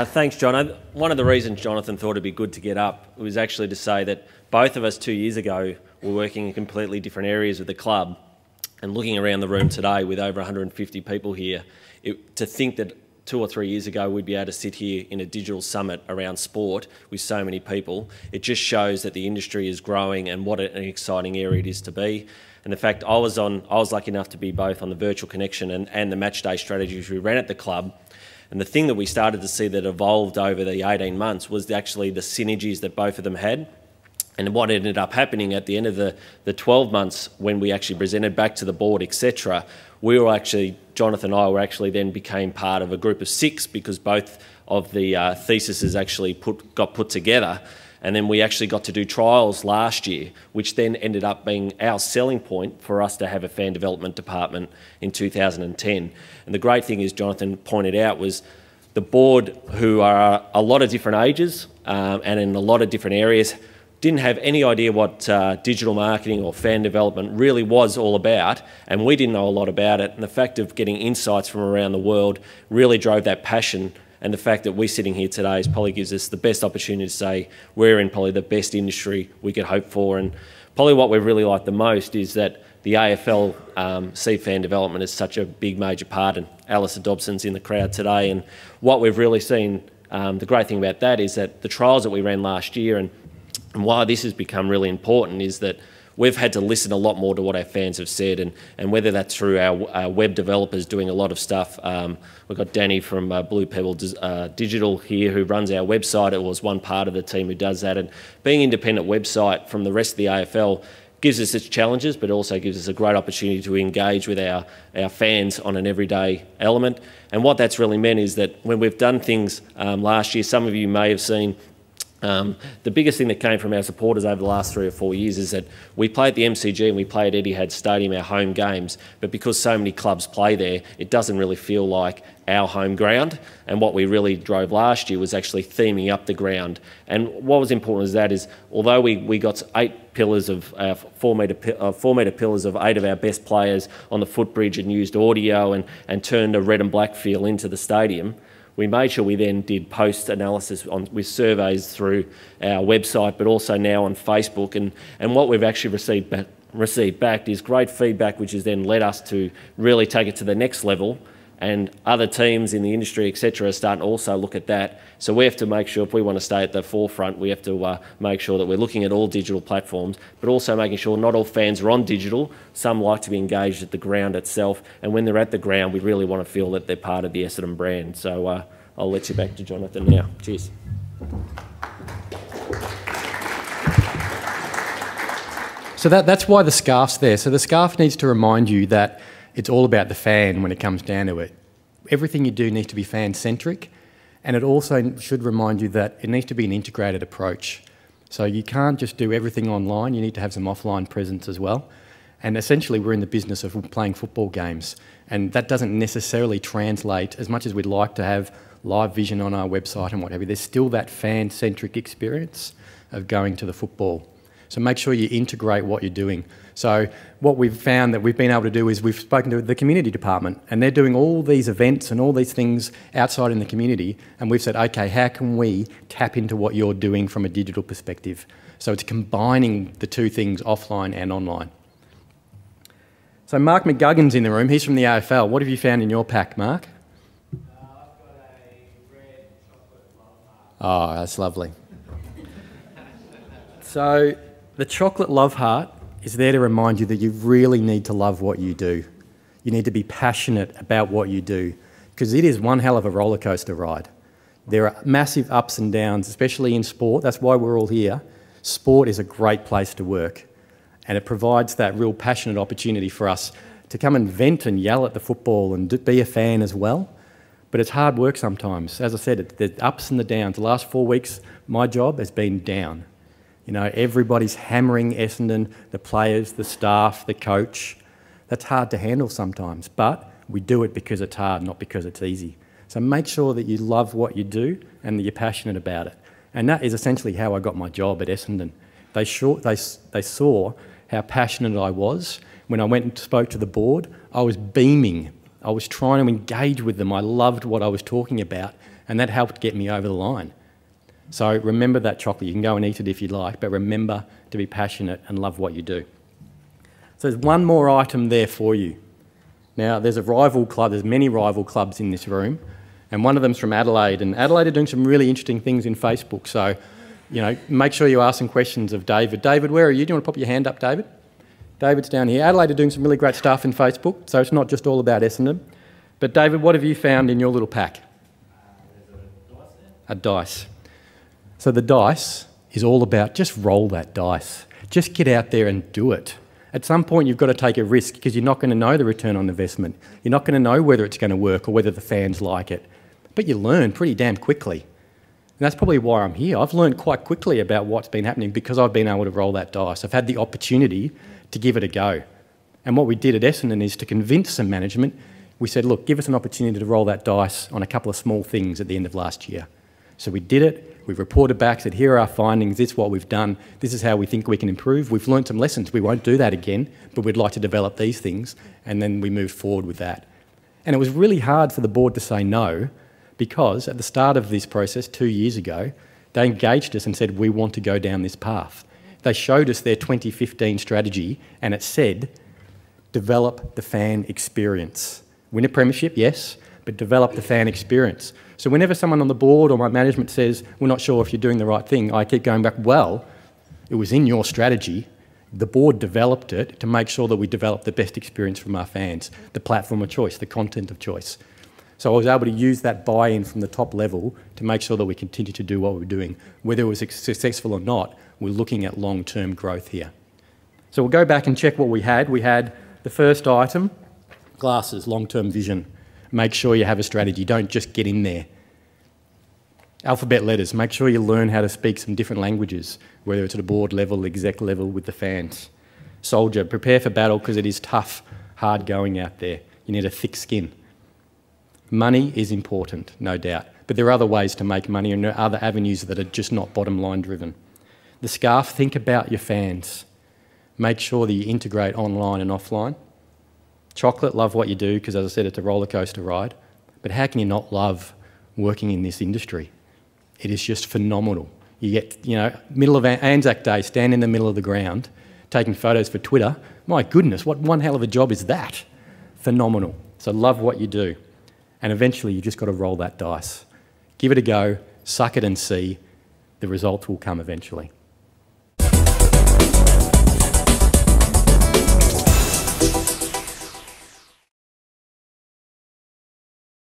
Thanks, John. One of the reasons Jonathan thought it'd be good to get up was actually to say that both of us 2 years ago were working in completely different areas of the club, and looking around the room today with over 150 people here, to think that 2 or 3 years ago we'd be able to sit here in a digital summit around sport with so many people, it just shows that the industry is growing and what an exciting area it is to be. And the fact I was lucky enough to be both on the virtual connection and the match day strategies we ran at the club. And the thing that we started to see that evolved over the 18 months was actually the synergies that both of them had. And what ended up happening at the end of the 12 months when we actually presented back to the board, etc., Jonathan and I then became part of a group of 6 because both of the theses actually got put together. And then we actually got to do trials last year, which then ended up being our selling point for us to have a fan development department in 2010. And the great thing is, Jonathan pointed out, was the board, who are a lot of different ages and in a lot of different areas, didn't have any idea what digital marketing or fan development really was all about, and we didn't know a lot about it. And the fact of getting insights from around the world really drove that passion. And the fact that we're sitting here today probably gives us the best opportunity to say we're in probably the best industry we could hope for. And probably what we really like the most is that the AFL see fan development as such a big major part, and Alistair Dobson's in the crowd today. And what we've really seen, the great thing about that is that the trials that we ran last year, and why this has become really important, is that we've had to listen a lot more to what our fans have said, and whether that's through our web developers doing a lot of stuff. We've got Danny from Blue Pebble Digital here who runs our website. It was one part of the team who does that. And being an independent website from the rest of the AFL gives us its challenges, but also gives us a great opportunity to engage with our fans on an everyday element. And what that's really meant is that when we've done things last year, some of you may have seen, the biggest thing that came from our supporters over the last 3 or 4 years is that we play at the MCG and we play at Etihad Stadium, our home games, but because so many clubs play there, it doesn't really feel like our home ground. And what we really drove last year was actually theming up the ground. And what was important is that is, although we got 8 pillars of 4 metre pillars of 8 of our best players on the footbridge and used audio and turned a red and black feel into the stadium, we made sure we then did post-analysis with surveys through our website, but also now on Facebook. And what we've actually received back is great feedback, which has then led us to really take it to the next level. And other teams in the industry, etc., are starting to also look at that. So we have to make sure, if we want to stay at the forefront, we have to make sure that we're looking at all digital platforms, but also making sure not all fans are on digital. Some like to be engaged at the ground itself. And when they're at the ground, we really want to feel that they're part of the Essendon brand. So I'll let you back to Jonathan now. Cheers. So that's why the scarf's there. So the scarf needs to remind you that it's all about the fan when it comes down to it. Everything you do needs to be fan-centric, and it also should remind you that it needs to be an integrated approach. So you can't just do everything online, you need to have some offline presence as well. And essentially we're in the business of playing football games, and that doesn't necessarily translate, as much as we'd like to have live vision on our website and what have you, there's still that fan-centric experience of going to the football. So make sure you integrate what you're doing. So what we've found that we've been able to do is we've spoken to the community department, and they're doing all these events and all these things outside in the community, and we've said, okay, how can we tap into what you're doing from a digital perspective? So it's combining the two things, offline and online. So Mark McGugan's in the room. He's from the AFL. What have you found in your pack, Mark? I've got a red chocolate love heart. Oh, that's lovely. So the chocolate love heart is there to remind you that you really need to love what you do. You need to be passionate about what you do, because it is one hell of a roller coaster ride. There are massive ups and downs, especially in sport. That's why we're all here. Sport is a great place to work, and it provides that real passionate opportunity for us to come and vent and yell at the football and be a fan as well. But it's hard work sometimes. As I said, the ups and the downs. The last 4 weeks, my job has been down. You know, everybody's hammering Essendon, the players, the staff, the coach. That's hard to handle sometimes, but we do it because it's hard, not because it's easy. So make sure that you love what you do and that you're passionate about it. And that is essentially how I got my job at Essendon. They saw how passionate I was. When I went and spoke to the board, I was beaming. I was trying to engage with them. I loved what I was talking about, And that helped get me over the line. So remember that chocolate. You can go and eat it if you like, but remember to be passionate and love what you do. So there's one more item there for you. Now, there's a rival club. There's many rival clubs in this room, and one of them's from Adelaide. And Adelaide are doing some really interesting things in Facebook. So, you know, make sure you ask some questions of David. David, where are you? Do you want to pop your hand up, David? David's down here. Adelaide are doing some really great stuff in Facebook, so it's not just all about Essendon. But David, what have you found in your little pack? There's a dice there. A dice. So the dice is all about just roll that dice. Just get out there and do it. At some point, you've got to take a risk because you're not going to know the return on investment. You're not going to know whether it's going to work or whether the fans like it. But you learn pretty damn quickly. And that's probably why I'm here. I've learned quite quickly about what's been happening because I've been able to roll that dice. I've had the opportunity to give it a go. And what we did at Essendon is to convince some management. We said, look, give us an opportunity to roll that dice on a couple of small things at the end of last year. So we did it. We've reported back, said, here are our findings, this is what we've done, this is how we think we can improve. We've learned some lessons. We won't do that again, but we'd like to develop these things, and then we moved forward with that. And it was really hard for the board to say no, because at the start of this process 2 years ago, they engaged us and said, we want to go down this path. They showed us their 2015 strategy, and it said, develop the fan experience. Win a premiership, yes, but develop the fan experience. So whenever someone on the board or my management says, we're not sure if you're doing the right thing, I keep going back, well, it was in your strategy. The board developed it to make sure that we develop the best experience from our fans, the platform of choice, the content of choice. So I was able to use that buy-in from the top level to make sure that we continue to do what we're doing. Whether it was successful or not, we're looking at long-term growth here. So we'll go back and check what we had. We had the first item, glasses, long-term vision. Make sure you have a strategy. Don't just get in there. Alphabet letters. Make sure you learn how to speak some different languages, whether it's at a board level, exec level, with the fans. Soldier. Prepare for battle because it is tough, hard going out there. You need a thick skin. Money is important, no doubt. But there are other ways to make money and there are other avenues that are just not bottom line driven. The scarf. Think about your fans. Make sure that you integrate online and offline. Chocolate, love what you do because, as I said, it's a roller coaster ride. But how can you not love working in this industry? It is just phenomenal. You get, you know, middle of Anzac Day, stand in the middle of the ground, taking photos for Twitter. My goodness, what one hell of a job is that? Phenomenal. So love what you do. And eventually you just got to roll that dice. Give it a go, suck it and see. The results will come eventually.